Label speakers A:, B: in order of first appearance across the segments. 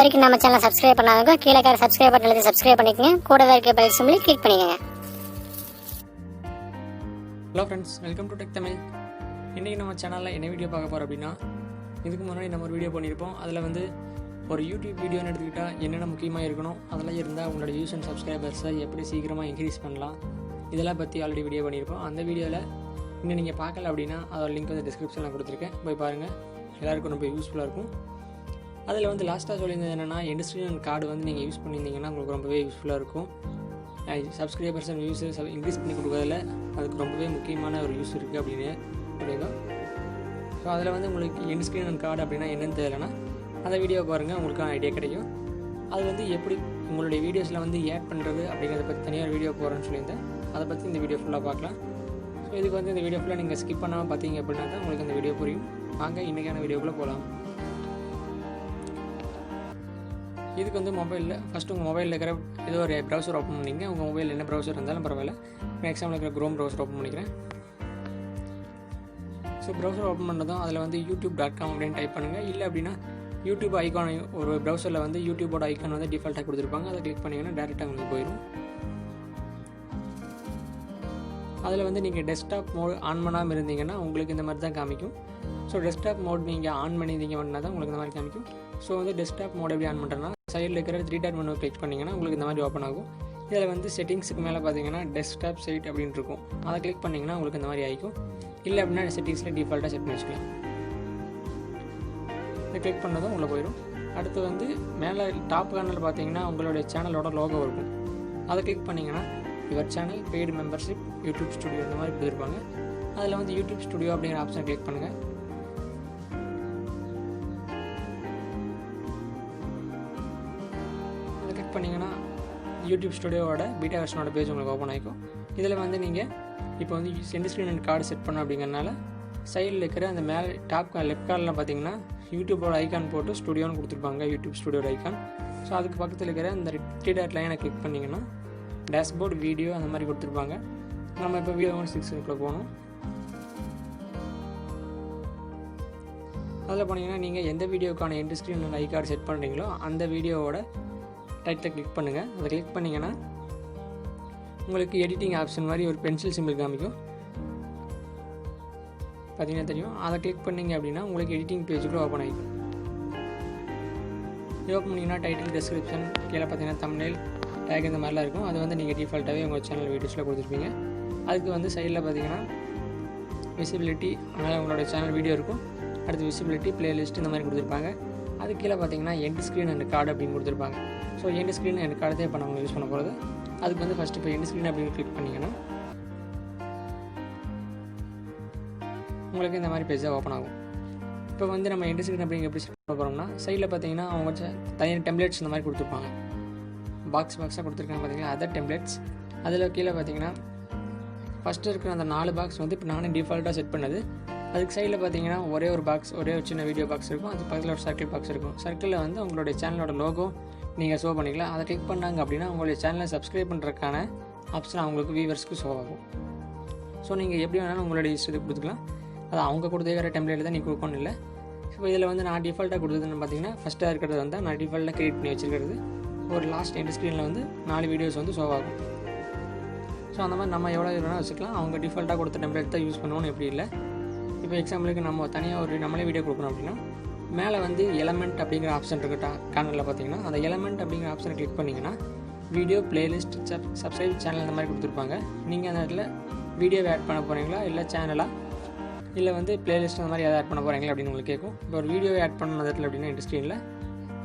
A: வரைக்கும் நம்ம சேனலை சப்ஸ்கிரைப் பண்ணாதவங்க கீழே இருக்கிற சப்ஸ்கிரைப் பட்டன் அழுத்தி சப்ஸ்கிரைப் பண்ணிக்கங்க. கூடவே இருக்க பெல் சிம்பலை கிளிக் பண்ணிக்கங்க.
B: Hello friends, welcome to tech Tamil. இன்றைக்கி நம்ம சேனலில் என்ன வீடியோ பார்க்க போகிறோம் அப்படின்னா, இதுக்கு முன்னாடி நம்ம ஒரு வீடியோ பண்ணியிருப்போம். அதில் வந்து ஒரு யூடியூப் வீடியோன்னு எடுத்துக்கிட்டால் என்னென்ன முக்கியமாக இருக்கணும், அதெல்லாம் இருந்தால் உங்களோட வியூஸ் அண்ட் சப்ஸ்கிரைபர்ஸை எப்படி சீக்கிரமாக இன்க்ரீஸ் பண்ணலாம், இதெல்லாம் பற்றி ஆல்ரெடி வீடியோ பண்ணியிருப்போம். அந்த வீடியோவில் இன்னும் நீங்கள் பார்க்கல அப்படின்னா அதோட லிங்க் வந்து டிஸ்கிரிப்ஷனில் கொடுத்துருக்கேன், போய் பாருங்கள். எல்லாருக்கும் ரொம்ப யூஸ்ஃபுல்லாக இருக்கும். அதில் வந்து லாஸ்ட்டாக சொல்லியிருந்தது என்னென்னா, எண்ட்ஸ்க்ரீன் கார்டு வந்து நீங்கள் யூஸ் பண்ணியிருந்தீங்கன்னா உங்களுக்கு ரொம்பவே யூஸ்ஃபுல்லாக இருக்கும். சப்ஸ்கிரைபர்ஸ் அண்ட் வியூஸை இன்க்ரீஸ் பண்ணி கொடுக்குறதுல அதுக்கு ரொம்பவே முக்கியமான ஒரு யூஸ் இருக்குது அப்படின்னு சொல்லியிருந்தோம். ஸோ அதில் வந்து உங்களுக்கு எண்ட்ஸ்க்ரீன் கார்டு அப்படின்னா என்னென்னு தெரியலனா அந்த வீடியோ பாருங்கள், உங்களுக்கான ஐடியா கிடைக்கும். அது வந்து எப்படி உங்களுடைய வீடியோஸில் வந்து ஆட் பண்ணுறது அப்படிங்கிறத பற்றி தனியாக வீடியோ போகிறேன்னு சொல்லியிருந்தேன். அதை பற்றி இந்த வீடியோ ஃபுல்லாக பார்க்கலாம். ஸோ இதுக்கு வந்து இந்த வீடியோ ஃபுல்லாக நீங்கள் ஸ்கிப் பண்ணாமல் பார்த்தீங்க அப்படின்னா தான் உங்களுக்கு இந்த வீடியோ புரியும். வாங்க இன்றைக்கான வீடியோக்குள்ளே போகலாம். இதுக்கு வந்து மொபைலில் ஃபஸ்ட்டு உங்கள் மொபைலில் இருக்கிற ஏதோ ஒரு ப்ரௌசர் ஓப்பன் பண்ணிங்க. உங்கள் மொபைலில் என்ன ப்ரௌசர் இருந்தாலும் பரவாயில்ல. நான் எக்ஸாம்பிள் இருக்கிற க்ரோம் ப்ரௌசர் ஓப்பன் பண்ணிக்கிறேன். ஸோ ப்ரௌசர் ஓப்பன் பண்ணதும் அதில் வந்து youtube.com அப்படின்னு டைப் பண்ணுங்கள். இல்லை அப்படின்னா யூடியூப் ஐக்கான், ஒரு ப்ரௌசரில் வந்து யூடியூபோட ஐக்கான் வந்து டிஃபால்ட்டாக கொடுத்துருப்பாங்க. அதை கிளிக் பண்ணிங்கன்னா டேரெக்டாக உங்களுக்கு போயிடும். அதில் வந்து நீங்கள் டெஸ்க்டாப் மோட் ஆன் பண்ணாமல் இருந்தீங்கன்னா உங்களுக்கு இந்த மாதிரி தான் காமிக்கும். ஸோ டெஸ்க்டாப் மோட் நீங்கள் ஆன் பண்ணியிருந்தீங்க அப்படின்னா தான் உங்களுக்கு இந்த மாதிரி காமிக்கும். ஸோ வந்து டெஸ்க்டாப் மோட் எப்படி ஆன் பண்ணுறேன்னா, சைடில் இருக்கிற 3 டாட் மெனு கிளிக் பண்ணிங்கன்னா உங்களுக்கு இந்த மாதிரி ஓப்பன் ஆகும். இதில் வந்து செட்டிங்ஸுக்கு மேலே பார்த்தீங்கன்னா டெஸ்க்டாப் சைட் அப்படின்னு இருக்கும். அதை கிளிக் பண்ணிங்கன்னா உங்களுக்கு இந்த மாதிரி ஆகிக்கும். இல்லை அப்படின்னா செட்டிங்ஸில் டிஃபால்ட்டாக செட் பண்ணி வச்சுக்கலாம். இதை கிளிக் பண்ணதும் உள்ளே போயிடும். அடுத்து வந்து மேலே டாப் கார்னரில் பார்த்தீங்கன்னா உங்களுடைய சேனலோட லோகோ இருக்கும். அதை கிளிக் பண்ணிங்கன்னா your channel paid membership YouTube studio இந்த மாதிரி கொடுத்துருப்பாங்க. அதில் வந்து யூடியூப் ஸ்டுடியோ அப்படிங்கிற ஆப்ஷனை கிளிக் பண்ணுங்கள். அதை கிளிக் பண்ணிங்கன்னா யூடியூப் ஸ்டுடியோவோட பீட்டா வெர்ஷனோட பேஜ் உங்களுக்கு ஓப்பன் ஆகிக்கும். இதில் வந்து நீங்கள் இப்போ வந்து எண்ட்ஸ்க்ரீன் கார்டு செட் பண்ணோம் அப்படிங்கிறனால சைடில் இருக்கிற அந்த மேலே டாப் லெஃப்ட் கார்டில் பார்த்தீங்கன்னா யூடியூபோட ஐக்கான் போட்டு ஸ்டுடியோன்னு கொடுத்துருப்பாங்க, யூடியூப் ஸ்டுடியோட ஐக்கான். ஸோ அதுக்கு பக்கத்தில் இருக்கிற அந்த 3 டாட் லைனை கிளிக் பண்ணிங்கன்னா டேஷ்போர்ட் வீடியோ அந்த மாதிரி கொடுத்துருப்பாங்க. நம்ம இப்போ வீடியோ 6 போகணும். அதில் போனீங்கன்னா நீங்கள் எந்த வீடியோக்கான எண்ட்ஸ்க்ரீன் ஐ கார்டு செட் பண்ணுறீங்களோ அந்த வீடியோவோட டைட்டில் கிளிக் பண்ணுங்கள். அதை கிளிக் பண்ணிங்கன்னா உங்களுக்கு எடிட்டிங் ஆப்ஷன் மாதிரி ஒரு பென்சில் சிம்பிள் காமிக்கும், பார்த்தீங்கன்னா தெரியும். அதை கிளிக் பண்ணிங்க அப்படின்னா உங்களுக்கு எடிட்டிங் பேஜுக்குள்ளே ஓப்பன் ஆகிக்கும். ஓப்பன் பண்ணிங்கன்னா டைட்டில், டிஸ்கிரிப்ஷன், கீழே பார்த்தீங்கன்னா தம்ப்நெயில், டேக் இந்த மாதிரிலாம் இருக்கும். அது வந்து நீங்கள் டிஃபால்ட்டாகவே உங்கள் சேனல் வீடியோஸில் கொடுத்துருப்பீங்க. அதுக்கு வந்து சைடில் பார்த்தீங்கன்னா விசிபிலிட்டி, அதனால் உங்களோட சேனல் வீடியோ இருக்கும். அடுத்து விசிபிலிட்டி, பிளேலிஸ்ட் இந்த மாதிரி கொடுத்துருப்பாங்க. அது கீழே பார்த்தீங்கன்னா எண்ட்ஸ்க்ரீன் அண்ட் கார்டு அப்படின்னு கொடுத்துருப்பாங்க. ஸோ எண்ட்ஸ்க்ரீன் அண்ட் கார்டு தான் இப்போ நம்ம யூஸ் பண்ண போகிறது. அதுக்கு வந்து ஃபஸ்ட்டு இப்போ எண்ட்ஸ்க்ரீன் அப்படின்னு கிளிக் பண்ணிங்கன்னா உங்களுக்கு இந்த மாதிரி பேஜாக ஓப்பன் ஆகும். இப்போ வந்து நம்ம எண்ட்ஸ்க்ரீன் அப்படிங்க எப்படி செட் பண்ண போகிறோம்னா, சைடில் பார்த்தீங்கன்னா அவங்க தனியாக டெம்ப்ளேட்ஸ் இந்த மாதிரி கொடுத்துருப்பாங்க. பாக்ஸாக கொடுத்துருக்காங்க பார்த்தீங்கன்னா அதர் டெம்ப்ளேட்ஸ். அதில் கீழே பார்த்தீங்கன்னா ஃபஸ்ட்டு இருக்கிற அந்த 4 பாக்ஸ் வந்து இப்போ நானே டிஃபால்ட்டாக செட் பண்ணது. அதுக்கு சைடில் பார்த்தீங்கன்னா ஒரே ஒரு பாக்ஸ், ஒரே ஒரு சின்ன வீடியோ பாக்ஸ் இருக்கும். அது பக்கத்தில் ஒரு சர்க்கிள் பாக்ஸ் இருக்கும். சர்க்கிளில் வந்து உங்களுடைய சேனலோட லோகோ நீங்கள் ஷோ பண்ணிக்கலாம். அதை கிளிக் பண்ணாங்க அப்படின்னா உங்களுடைய சேனலை சப்ஸ்கிரைப் பண்ணுறதுக்கான ஆப்ஷன் அவங்களுக்கு வியூவர்ஸ்க்கு ஷோ ஆகும். ஸோ நீங்கள் எப்படி வேணாலும் உங்களுடைய இஷ்டத்துக்கு கொடுத்துக்கலாம். அது அவங்க கொடுத்துக்கிற டெம்ப்ளேட் தான் நீங்கள் கொடுக்கணும் இல்லை. இப்போ இதில் வந்து நான் டிஃபால்ட்டாக கொடுத்ததுன்னு பார்த்தீங்கன்னா ஃபஸ்ட்டாக இருக்கிறது வந்து நான் டிஃபால்ட்டாக க்ரியேட் பண்ணி வச்சுருக்கிறது. ஒரு லாஸ்ட் எண்ட்ஸ்க்ரீனில் வந்து 4 வீடியோஸ் வந்து ஷோ ஆகும். ஸோ அந்த மாதிரி நம்ம எவ்வளோ வேணால் வச்சுக்கலாம். அவங்க டிஃபால்ட்டாக கொடுத்த டெம்ப்ளேட் தான் யூஸ் பண்ணுவோன்னு எப்படி இல்லை. இப்போ எக்ஸாம்பிளுக்கு நம்ம தனியாக ஒரு நம்மளே வீடியோ கொடுக்குறோம் அப்படின்னா மேலே வந்து எலமெண்ட் அப்படிங்கிற ஆப்ஷன் இருக்கட்டா கார்னரில் பார்த்தீங்கன்னா அந்த எலமெண்ட் அப்படிங்கிற ஆப்ஷனை கிளிக் பண்ணிங்கன்னா வீடியோ, பிளேலிஸ்ட், சப்ஸ்கிரைப் சேனல் இந்த மாதிரி கொடுத்துருப்பாங்க. நீங்கள் அந்த இடத்துல வீடியோவை ஆட் பண்ண போகிறீங்களா, இல்லை சேனலாக, இல்லை வந்து பிளேலிஸ்ட் அந்த மாதிரி எதாவது ஆட் பண்ண போகிறீங்களா அப்படின்னு உங்களுக்கு கேட்கும். இப்போ ஒரு வீடியோவை ஆட் பண்ண இடத்துல அப்படின்னா எண்ட்ஸ்க்ரீனில்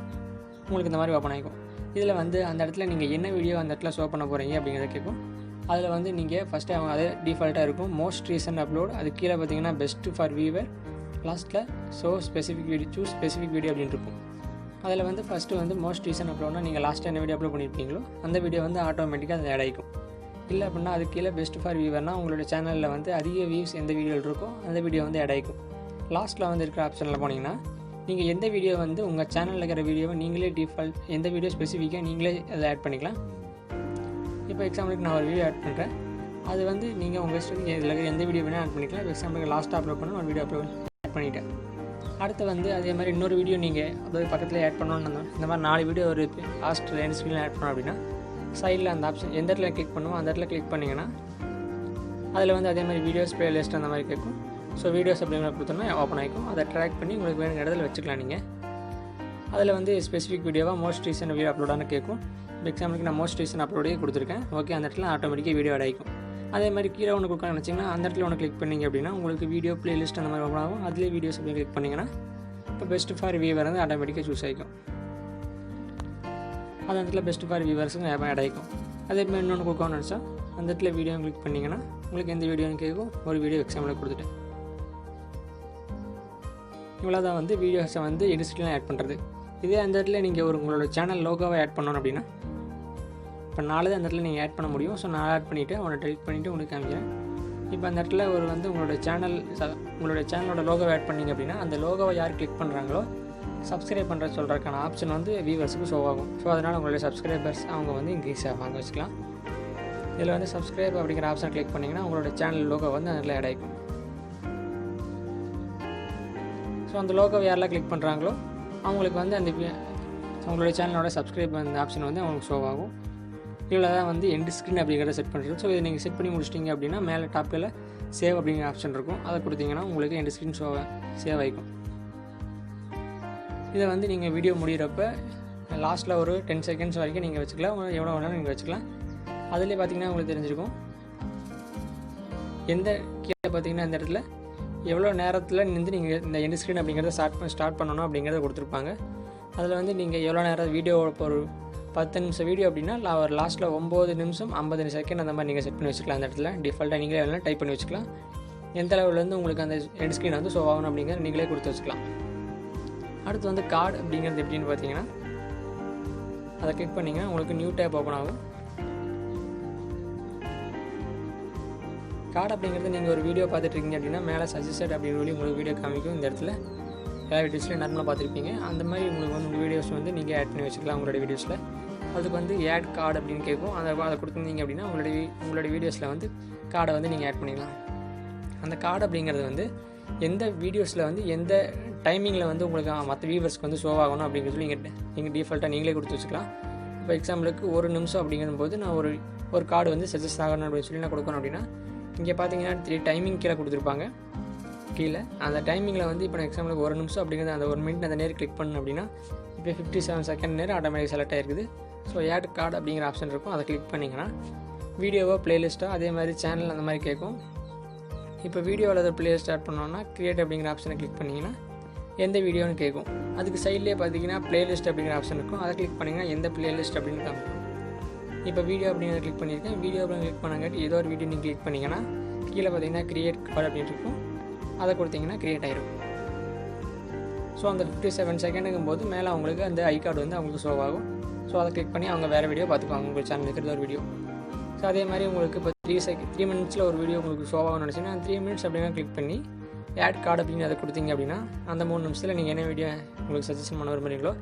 B: உங்களுக்கு இந்த மாதிரி ஓப்பன் ஆகிக்கும். இதில் வந்து அந்த இடத்துல நீங்கள் என்ன வீடியோ அந்த இடத்துல ஷோ பண்ண போகிறீங்க அப்படிங்கிறத கேட்கும். அதில் வந்து நீங்கள் ஃபஸ்ட்டு அவங்க அதே டிஃபால்ட்டாக இருக்கும். மோஸ்ட் ரீசன்ட் அப்லோட், அது கீழே பார்த்தீங்கன்னா பெஸ்ட் ஃபார் வியூவர், லாஸ்ட்டில் show specific video, choose specific video அப்படின்னு இருக்கும். அதில் வந்து ஃபஸ்ட்டு வந்து மோஸ்ட் ரீசன்ட் அப்லோட்னா நீங்கள் லாஸ்ட்டாக என்ன வீடியோ அப்லோட் பண்ணியிருப்பீங்களோ அந்த வீடியோ வந்து ஆட்டோமேட்டிக்காக அது ஆட் ஆகிக்கும். இல்லை அப்படின்னா அது கீழே பெஸ்ட் ஃபார் வியூவர்னால் உங்களுடைய சேனலில் வந்து அதிக வியூஸ் எந்த வீடியோவில் இருக்கோ அந்த வீடியோ வந்து ஆட் ஆகிக்கும். லாஸ்ட்டில் வந்து இருக்கிற ஆப்ஷனில் போனீங்கன்னா நீங்கள் எந்த வீடியோ வந்து உங்கள் சேனலில் இருக்கிற வீடியோவை நீங்களே டிஃபால்ட் எந்த வீடியோ ஸ்பெசிஃபிக்காக நீங்களே அதை ஆட் பண்ணிக்கலாம். இப்போ எக்ஸாம்பிளுக்கு நான் ஒரு வீடியோ ஆட் பண்ணுறேன். அது வந்து நீங்கள் உங்கள் இஷ்டத்துக்கு இதில் எந்த வீடியோ வேணால் ஆட் பண்ணிக்கலாம். எக்ஸாம்பிளுக்கு லாஸ்ட்டாக அப்லோட் பண்ண ஒரு வீடியோ ஆட் பண்ணிவிட்டேன். அடுத்து வந்து அதே மாதிரி இன்னொரு வீடியோ நீங்கள் அதாவது பக்கத்தில் ஆட் பண்ணணும்னு இந்த மாதிரி 4 வீடியோ ஒரு லாஸ்ட் எண்ட் ஸ்க்ரீனில் ஆட் பண்ணோம் அப்படின்னா சைடில் அந்த ஆப்ஷன் எந்த இடத்துல கிளிக் பண்ணுவோம் அந்த இடத்துல கிளிக் பண்ணிங்கன்னா அதில் வந்து அதே மாதிரி வீடியோஸ் ப்ளேலிஸ்ட் அந்த மாதிரி கேட்கும். ஸோ வீடியோஸ் அப்படிங்கிற கொடுத்தோன்னா ஓப்பன் ஆகிக்கும். அதை ட்ராக் பண்ணி உங்களுக்கு வேணும் இடத்துல வச்சுக்கலாம். நீங்கள் அதில் வந்து ஸ்பெசிஃபிக் வீடியோவாக மோஸ்ட் ரீசன்ட் வீடியோ அப்லோடானு கேட்கும். எக்ஸாம்பிளுக்கு நான் மோஸ்ட் ரீசன்ட் அப்லோடே கொடுத்துருக்கேன். ஓகே, அந்த இடத்துல ஆட்டோமேட்டிக்காக வீடியோ ஆட் ஆகிக்கும். அதே மாதிரி கீழே ஒன்று கொடுக்க நினச்சிங்கன்னா அந்த இடத்துல ஒன்று கிளிக் பண்ணிங்க அப்படின்னா உங்களுக்கு வீடியோ ப்ளேலிஸ்ட் அந்த மாதிரி ஓப்பன் ஆகும். அதிலே வீடியோஸ் அப்படி கிளிக் பண்ணிங்கன்னா இப்போ பெஸ்ட் ஃபார் வியூவர் வந்து ஆட்டோமேட்டிக்காக சூஸ் ஆகிக்கும். அந்த இடத்துல பெஸ்ட் ஃபார் வியூவர்ஸுங்க ஆட் ஆகிக்கும். அதே மாதிரி இன்னொன்று கொடுக்கணும்னு நினச்சா அந்த இடத்துல வீடியோ கிளிக் பண்ணிங்கன்னா உங்களுக்கு எந்த வீடியோன்னு கேட்கும். ஒரு வீடியோ எக்ஸாம்பிள் கொடுத்துட்டேன். இவ்வளோ தான் வந்து வீடியோஸை வந்து எடிட்ஸ்லாம் ஆட் பண்ணுறது. இதே அந்த இடத்துல நீங்கள் உங்களோட சேனல் லோகோவை ஆட் பண்ணணும் அப்படின்னா இப்போ 4 அந்த இடத்துல நீங்கள் ஆட் பண்ண முடியும். ஸோ நான் ஆட் பண்ணிவிட்டு அவனை டெலிட் பண்ணிவிட்டு உங்களுக்கு காமிக்கிறேன். இப்போ அந்த இடத்துல வந்து உங்களோட சேனலோட லோகோவை ஆட் பண்ணிங்க அப்படின்னா அந்த லோகோவை யார் கிளிக் பண்ணுறாங்களோ சப்ஸ்கிரைப் பண்ணுற சொல்கிறதுக்கான ஆப்ஷன் வந்து வியூவர்ஸுக்கு ஷோ ஆகும். ஸோ அதனால் உங்களுடைய சப்ஸ்கிரைபர்ஸ் அவங்க வந்து இன்க்ரீஸ் ஆவாங்க வச்சுக்கலாம். இதில் வந்து சப்ஸ்கிரைப் அப்படிங்கிற ஆப்ஷன் கிளிக் பண்ணிங்கன்னா உங்களோட சேனல் லோகோ வந்து அதில் ஆட் ஆகிக்கும். ஸோ அந்த லோகோவை யாரெல்லாம் கிளிக் பண்ணுறாங்களோ அவங்களுக்கு வந்து அந்த அவங்களுடைய சேனலோட சப்ஸ்கிரைப் அந்த ஆப்ஷன் வந்து அவங்களுக்கு ஷோ ஆகும். இவ்வளோ தான் வந்து எண்ட் ஸ்க்ரீன் அப்படிங்கிறத செட் பண்ணுறது. ஸோ இதை நீங்கள் செட் பண்ணி முடிச்சிட்டிங்க அப்படின்னா மேலே டாப்பில் சேவ் அப்படிங்கிற ஆப்ஷன் இருக்கும். அதை கொடுத்தீங்கன்னா உங்களுக்கு எண்ட் ஸ்க்ரீன் சேவ் ஆகிக்கும். இதை வந்து நீங்கள் வீடியோ முடிகிறப்ப லாஸ்ட்டில் ஒரு 10 செகண்ட்ஸ் வரைக்கும் நீங்கள் வச்சுக்கலாம். எவ்வளோ வேணாலும் நீங்கள் வச்சுக்கலாம். அதிலே பார்த்தீங்கன்னா உங்களுக்கு தெரிஞ்சிருக்கும் எந்த கீழே பார்த்தீங்கன்னா இந்த இடத்துல எவ்வளோ நேரத்தில் நின்று நீங்கள் இந்த எண்ட் ஸ்க்ரீன் அப்படிங்கிறத ஸ்டார்ட் பண்ணணும் அப்படிங்கிறத கொடுத்துருப்பாங்க. அதில் வந்து நீங்கள் எவ்வளோ நேரம் வீடியோ ஒரு 10 நிமிஷம் வீடியோ அப்படின்னா ஒரு லாஸ்ட்டில் 9 நிமிஷம் 50 செகண்ட் அந்த மாதிரி நீங்கள் செட் பண்ணி வச்சுக்கலாம். அந்த இடத்துல டிஃபால்ட்டாக நீங்களே எல்லாம் டைப் பண்ணி வச்சுக்கலாம். எந்த லெவலேருந்து உங்களுக்கு அந்த எண்ட் ஸ்க்ரீன் வந்து ஷோ ஆகணும் அப்படிங்கிறத நீங்களே கொடுத்து வச்சுக்கலாம். அடுத்து வந்து கார்டு அப்படிங்கிறது எப்படின்னு பார்த்தீங்கன்னா அதை கிளிக் பண்ணிங்கன்னா உங்களுக்கு நியூ டேப் ஓப்பன் ஆகும். கார்டு அப்படிங்கிறது நீங்கள் ஒரு வீடியோ பார்த்துட்ருக்கீங்க அப்படின்னா மேலே சஜஸ்டட் அப்படின்னு சொல்லி உங்களுக்கு வீடியோ காமிக்கும். இந்த இடத்துல எல்லா வீடியோஸ்லையும் நார்மலாக பார்த்துருப்பீங்க. அந்த மாதிரி உங்களுக்கு வந்து உங்கள் வீடியோஸ் வந்து நீங்கள் ஆட் பண்ணி வச்சுக்கலாம். உங்களோட வீடியோஸில் அதுக்கு வந்து ஆட் கார்டு அப்படின்னு கேட்கும். அதை கொடுத்துருந்தீங்க அப்படின்னா உங்களுடைய வீடியோஸில் வந்து கார்டை வந்து நீங்கள் ஆட் பண்ணிக்கலாம். அந்த கார்டு அப்படிங்கிறது வந்து எந்த வீடியோஸில் வந்து எந்த டைமிங்கில் வந்து உங்களுக்கு மற்ற வியூவர்ஸ்க்கு வந்து ஷோ ஆகணும் அப்படிங்கிறது நீங்கள் டிஃபால்ட்டாக நீங்களே கொடுத்து வச்சுக்கலாம். இப்போ எக்ஸாம்பிளுக்கு 1 நிமிஷம் அப்படிங்கும்போது நான் ஒரு கார்டு வந்து சஜஸ்ட் ஆகணும் அப்படின்னு சொல்லி நான் கொடுக்கணும் அப்படின்னா இங்கே பார்த்தீங்கன்னா 3 டைமிங் கீழே கொடுத்துருப்பாங்க. கீழே அந்த டைமிங்கில் வந்து இப்போ நான் எக்ஸாம்பிளுக்கு 1 நிமிஷம் அப்படிங்கிறது அந்த 1 மினிட் அந்த நேரம் கிளிக் பண்ணணும் அப்படின்னா இப்போ 57 செகண்ட் நேரம் ஆட்டோமேட்டிக் செலக்ட் ஆகிருக்குது. ஸோ ஆட் கார்டு அப்படிங்கிற ஆப்ஷன் இருக்கும். அதை கிளிக் பண்ணிங்கன்னா வீடியோவோ ப்ளேலிஸ்ட்டோ அதே மாதிரி சேனல் அந்த மாதிரி கேட்கும். இப்போ வீடியோவில் அதை ப்ளேலிஸ்ட் ஸ்டார்ட் பண்ணோன்னா கிரியேட் அப்படிங்கிற ஆப்ஷனை கிளிக் பண்ணிங்கன்னா எந்த வீடியோன்னு கேட்கும். அதுக்கு சைட்லேயே பார்த்தீங்கன்னா ப்ளேலிஸ்ட் அப்படிங்கிற ஆப்ஷன் இருக்கும். அதை கிளிக் பண்ணிங்கன்னா எந்த ப்ளேலிஸ்ட் அப்படின்னு காமிக்கும். இப்போ வீடியோ அப்படிங்கிறத கிளிக் பண்ணியிருக்கேன். வீடியோ அப்படின்னு கிளிக் பண்ணாங்காட்டி ஏதோ ஒரு வீடியோ நீங்கள் கிளிக் பண்ணிங்கன்னா கீழே பார்த்தீங்கன்னா கிரியேட் கார்டு அப்படின்னு இருக்கும். அதை கொடுத்தீங்கன்னா கிரியேட் ஆகிடும். ஸோ அந்த 57 செகண்டுங்கும் போது மேலே அவங்களுக்கு அந்த ஐ கார்டு வந்து அவங்களுக்கு ஷோ ஆகும். ஸோ அதை கிளிக் பண்ணி அவங்க வேறு வீடியோ பார்த்துக்குவாங்க. உங்கள் சேனல் இருக்கிறது ஒரு வீடியோ. ஸோ அதே மாதிரி உங்களுக்கு இப்போ 3 மினிட்ஸில் ஒரு வீடியோ உங்களுக்கு ஷோ ஆகும்னு நினச்சிங்கன்னா 3 மினிட்ஸ் அப்படின்னா கிளிக் பண்ணி ஆட் கார்டு அப்படின்னு அதை கொடுத்தீங்க அப்படின்னா அந்த 3 நிமிஷத்தில் நீங்கள் என்ன வீடியோ உங்களுக்கு சஜஷன் பண்ண விரும்புறீங்களோ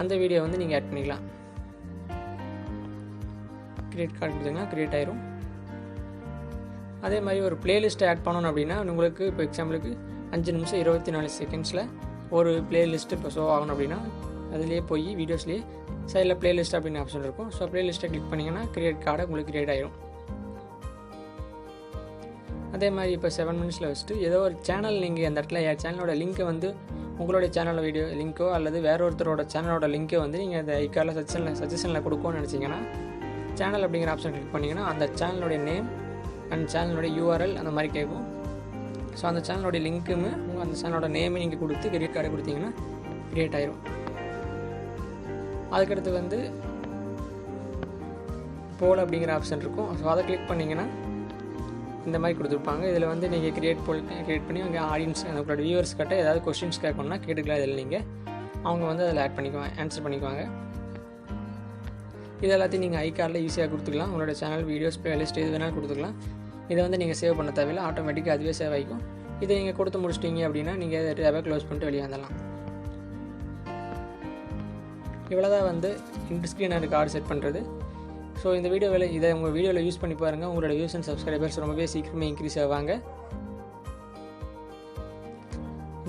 B: அந்த வீடியோ வந்து நீங்கள் ஆட் பண்ணிக்கலாம். கிரியேட் கார்டு கொடுத்தீங்கன்னா கிரியேட் ஆயிரும். அதே மாதிரி ஒரு ப்ளேலிஸ்ட்டை ஆட் பண்ணணும் அப்படின்னா உங்களுக்கு இப்போ எக்ஸாம்பிளுக்கு 5 நிமிஷம் 24 செகண்ட்ஸில் ஒரு ப்ளேலிஸ்ட்டு இப்போ ஷோ ஆகணும் அப்படின்னா அதுலேயே போய் வீடியோஸ்லேயே சைடில் ப்ளேலிஸ்ட் அப்படின்னு ஆப்ஷன் இருக்கும். ஸோ ப்ளேலிஸ்ட்டை கிளிக் பண்ணிங்கன்னா கிரியேட் கார்டை உங்களுக்கு கிரியேட் ஆகிடும். அதே மாதிரி இப்போ 7 மினிட்ஸில் வச்சுட்டு ஏதோ ஒரு சேனல் நீங்கள் அந்த இடத்துல சேனலோட லிங்க்கை வந்து உங்களுடைய சேனலோட வீடியோ லிங்க்கோ அல்லது வேற ஒருத்தரோட சேனலோட லிங்க்கோ வந்து நீங்கள் அந்த ஐக்கார்டில் சஜஷனில் கொடுக்கணும்னு நினச்சிங்கன்னா சேனல் அப்படிங்கிற ஆப்ஷன் கிளிக் பண்ணிங்கன்னா அந்த சேனலோடைய நேம் அண்ட் சேனலோடைய URL அந்த மாதிரி கேட்கும். ஸோ அந்த சேனலோடைய லிங்க்குமே அந்த சேனலோட நேமை நீங்கள் கொடுத்து கிரியேட் கார்டை கொடுத்தீங்கன்னா கிரியேட் ஆயிரும். அதுக்கடுத்து வந்து போல் அப்படிங்கிற ஆப்ஷன் இருக்கும். ஸோ அதை கிளிக் பண்ணிங்கன்னா இந்த மாதிரி கொடுத்துருப்பாங்க. இதில் வந்து நீங்கள் கிரியேட் பண்ணி உங்கள் ஆடியன்ஸ் உங்களோட வியூவர்ஸ் கிட்ட ஏதாவது கொஸ்டின்ஸ் கேட்கணும்னா கேட்டுக்கலாம். இதில் நீங்கள் அவங்க வந்து அதில் ஆட் பண்ணிக்குவாங்க, ஆன்சர் பண்ணிக்குவாங்க. இது எல்லாத்தையும் நீங்கள் ஐகார்டில் ஈஸியாக கொடுத்துக்கலாம். உங்களோட சேனல் வீடியோஸ் ப்ளேலிஸ்ட் எது வேணாலும் கொடுத்துக்கலாம். இதை வந்து நீங்கள் சேவ் பண்ண தேவையில்லை, ஆட்டோமேட்டிக்காக அதுவே சேவ் ஆகிக்கும். இதை நீங்கள் கொடுத்து முடிச்சிட்டிங்க அப்படின்னா நீங்கள் டேபை க்ளோஸ் பண்ணிட்டு வெளியே வந்துடலாம். இவ்வளோ தான் வந்து எண்ட்ஸ்க்ரீன் அண்ட் கார்டு செட் பண்ணுறது. ஸோ இந்த இதை உங்கள் வீடியோவில் யூஸ் பண்ணி பாருங்கள். உங்களோட வியூஸ் அண்ட் சப்ஸ்கிரைபர்ஸ் ரொம்பவே சீக்கிரமே இன்க்ரீஸ் ஆவாங்க.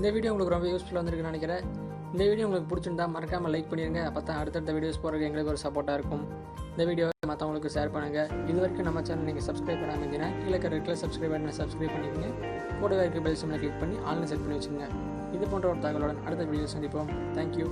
B: இந்த வீடியோ உங்களுக்கு ரொம்ப யூஸ்ஃபுல்லாக வந்திருக்குன்னு நினைக்கிறேன். இந்த வீடியோ உங்களுக்கு பிடிச்சிருந்தா மறக்காமல் லைக் பண்ணிடுங்க. அப்போ தான் அடுத்தடுத்த வீடியோஸ் போகிறதுக்கு எங்களுக்கு ஒரு சப்போர்ட்டாக இருக்கும். இந்த வீடியோவை மற்றவங்களுக்கு ஷேர் பண்ணுங்கள். இது வரைக்கும் நம்ம சேனல் நீங்கள் சப்ஸ்கிரைப் பண்ணாமல் இருந்தீங்கன்னா கீழே இருக்கிற சப்ஸ்கிரைப் பண்ணி சப்ஸ்கிரைப் பண்ணிக்கோங்க. கூடவே இருக்க பெல் சிம்மில் கிளிக் பண்ணி ஆன்லைன் செட் பண்ணி வச்சுங்க. இது போன்ற ஒரு தகவலுடன் அடுத்த வீடியோ சந்திப்போம். தேங்க்யூ.